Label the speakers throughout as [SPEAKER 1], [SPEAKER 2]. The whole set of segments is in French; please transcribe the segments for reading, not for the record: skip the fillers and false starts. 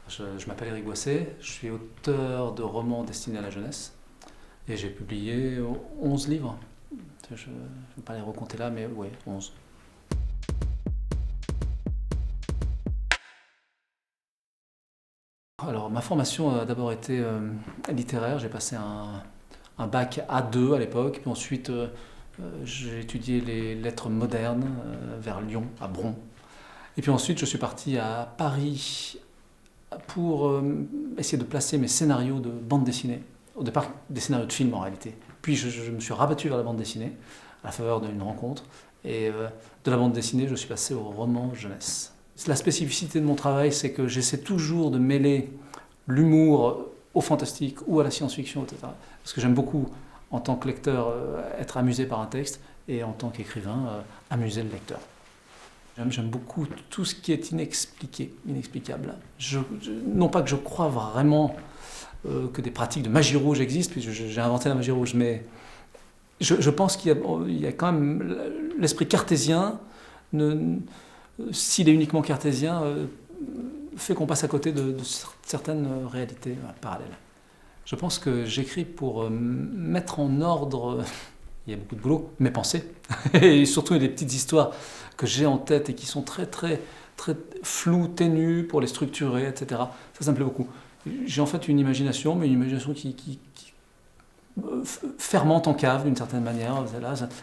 [SPEAKER 1] Je m'appelle Éric Boisset, je suis auteur de romans destinés à la jeunesse et j'ai publié 11 livres. Je ne vais pas les recompter là, mais oui, 11. Alors, ma formation a d'abord été littéraire. J'ai passé un bac A2 à l'époque, puis ensuite j'ai étudié les lettres modernes vers Lyon, à Bron. Et puis ensuite, je suis parti à Paris pour essayer de placer mes scénarios de bande dessinée. Au départ, des scénarios de films en réalité. Puis je me suis rabattu vers la bande dessinée, à la faveur d'une rencontre. Et de la bande dessinée, je suis passé au roman jeunesse. La spécificité de mon travail, c'est que j'essaie toujours de mêler l'humour au fantastique ou à la science-fiction, etc. Parce que j'aime beaucoup, en tant que lecteur, être amusé par un texte, et en tant qu'écrivain, amuser le lecteur. J'aime beaucoup tout ce qui est inexplicable. Non pas que je crois vraiment que des pratiques de magie rouge existent, puisque j'ai inventé la magie rouge, mais je pense qu'il y a quand même l'esprit cartésien, s'il est uniquement cartésien, fait qu'on passe à côté de certaines réalités parallèles. Je pense que j'écris pour mettre en ordre, il y a beaucoup de boulot, mes pensées, et surtout des petites histoires que j'ai en tête et qui sont très floues, ténues, pour les structurer, etc. Ça me plaît beaucoup. J'ai en fait une imagination, mais une imagination qui fermente en cave d'une certaine manière,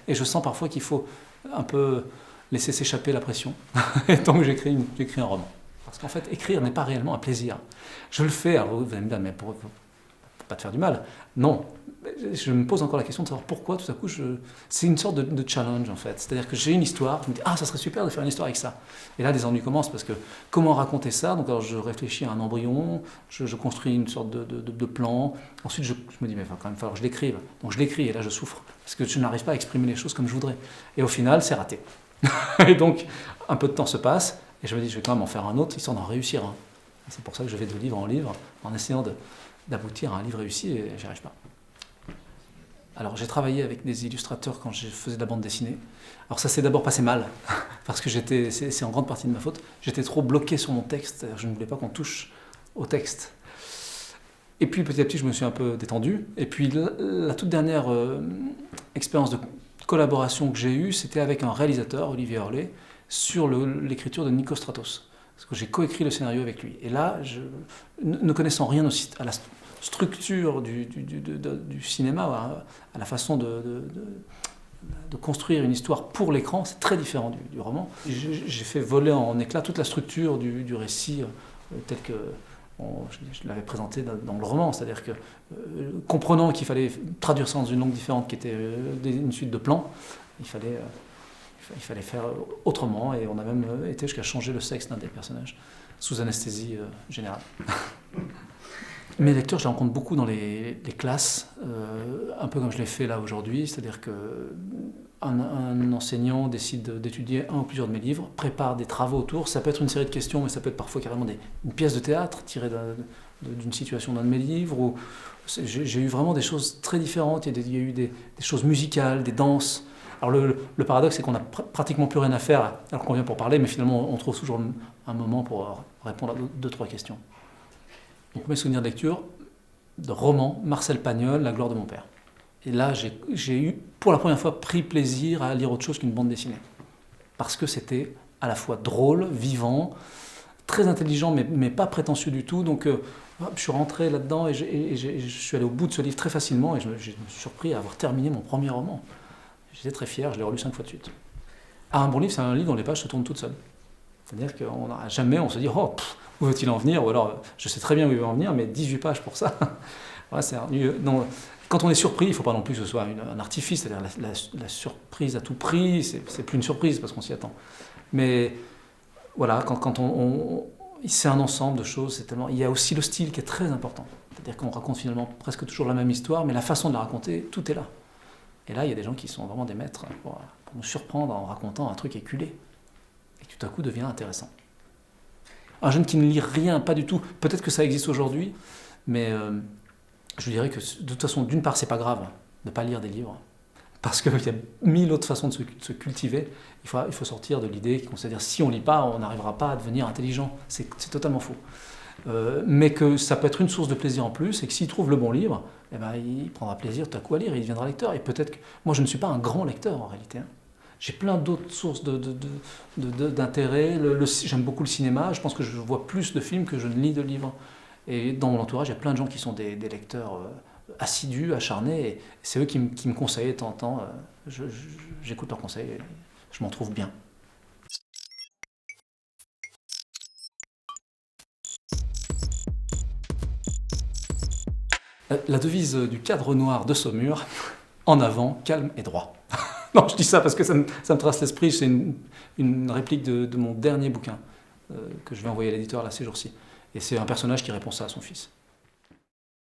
[SPEAKER 1] et je sens parfois qu'il faut un peu laisser s'échapper la pression. Et donc j'écris un roman. Parce qu'en fait, écrire n'est pas réellement un plaisir. Je le fais, alors vous allez me dire, mais pour pas te faire du mal. Non, je me pose encore la question de savoir pourquoi tout à coup c'est une sorte de challenge en fait. C'est-à-dire que j'ai une histoire, je me dis ça serait super de faire une histoire avec ça. Et là des ennuis commencent parce que comment raconter ça? Donc alors je réfléchis à un embryon, je construis une sorte de plan. Ensuite je me dis mais il va quand même falloir que je l'écrive. Donc je l'écris et là je souffre parce que je n'arrive pas à exprimer les choses comme je voudrais. Et au final c'est raté. Et donc un peu de temps se passe et je me dis je vais quand même en faire un autre histoire d'en réussir un. C'est pour ça que je vais de livre en livre en essayant d'aboutir à un livre réussi et j'y arrive pas. Alors j'ai travaillé avec des illustrateurs quand je faisais de la bande dessinée. Alors ça s'est d'abord passé mal, parce que c'est en grande partie de ma faute, j'étais trop bloqué sur mon texte, je ne voulais pas qu'on touche au texte. Et puis petit à petit je me suis un peu détendu, et puis la toute dernière expérience de collaboration que j'ai eue, c'était avec un réalisateur, Olivier Horlet, sur l'écriture de Nikos Stratos. Parce que j'ai coécrit le scénario avec lui. Et là, ne connaissant rien aussi à la structure du cinéma, à la façon de construire une histoire pour l'écran, c'est très différent du roman. J'ai fait voler en éclats toute la structure du récit tel que je l'avais présenté dans le roman. C'est-à-dire que, comprenant qu'il fallait traduire ça dans une langue différente qui était une suite de plans, il fallait faire autrement, et on a même été jusqu'à changer le sexe d'un des personnages, sous anesthésie générale. Mes lecteurs, je les rencontre beaucoup dans les classes, un peu comme je l'ai fait là aujourd'hui, c'est-à-dire qu'un enseignant décide d'étudier un ou plusieurs de mes livres, prépare des travaux autour, ça peut être une série de questions, mais ça peut être parfois carrément une pièce de théâtre tirée d'une situation d'un de mes livres, ou j'ai eu vraiment des choses très différentes, il y a eu des choses musicales, des danses. Alors le paradoxe, c'est qu'on n'a pratiquement plus rien à faire alors qu'on vient pour parler, mais finalement on trouve toujours un moment pour répondre à 2-3 questions. Donc mes souvenirs de lecture, de roman, Marcel Pagnol, La gloire de mon père. Et là j'ai eu pour la première fois pris plaisir à lire autre chose qu'une bande dessinée. Parce que c'était à la fois drôle, vivant, très intelligent, mais pas prétentieux du tout. Donc je suis rentré là-dedans et je suis allé au bout de ce livre très facilement, et je me suis surpris à avoir terminé mon premier roman. J'étais très fier, je l'ai relu 5 fois de suite. Un bon livre, c'est un livre dont les pages se tournent toutes seules. C'est-à-dire qu'on n'a jamais, on se dit, où veut-il en venir? Ou alors, je sais très bien où il veut en venir, mais 18 pages pour ça. Ouais, c'est ennuyeux. Non, quand on est surpris, il ne faut pas non plus que ce soit un artifice, c'est-à-dire la surprise à tout prix, c'est plus une surprise parce qu'on s'y attend. Mais voilà, quand c'est un ensemble de choses, il y a aussi le style qui est très important. C'est-à-dire qu'on raconte finalement presque toujours la même histoire, mais la façon de la raconter, tout est là. Et là, il y a des gens qui sont vraiment des maîtres pour nous surprendre en racontant un truc éculé, et qui tout à coup devient intéressant. Un jeune qui ne lit rien, pas du tout, peut-être que ça existe aujourd'hui, mais je dirais que de toute façon, d'une part, c'est pas grave de ne pas lire des livres, parce qu'il y a 1000 autres façons de se cultiver. Il faut sortir de l'idée qu'on sait dire si on ne lit pas, on n'arrivera pas à devenir intelligent. C'est totalement faux. mais que ça peut être une source de plaisir en plus, et que s'il trouve le bon livre, eh ben, il prendra plaisir tout à coup à lire, et il deviendra lecteur. Et peut-être que moi, je ne suis pas un grand lecteur en réalité, hein. J'ai plein d'autres sources d'intérêt. J'aime beaucoup le cinéma. Je pense que je vois plus de films que je ne lis de livres. Et dans mon entourage, il y a plein de gens qui sont des lecteurs assidus, acharnés. Et c'est eux qui me conseillent de temps en temps. J'écoute leurs conseils et je m'en trouve bien. La devise du cadre noir de Saumur, en avant, calme et droit. Non, je dis ça parce que ça me trace l'esprit. C'est une réplique de mon dernier bouquin que je vais envoyer à l'éditeur là ces jours-ci. Et c'est un personnage qui répond ça à son fils.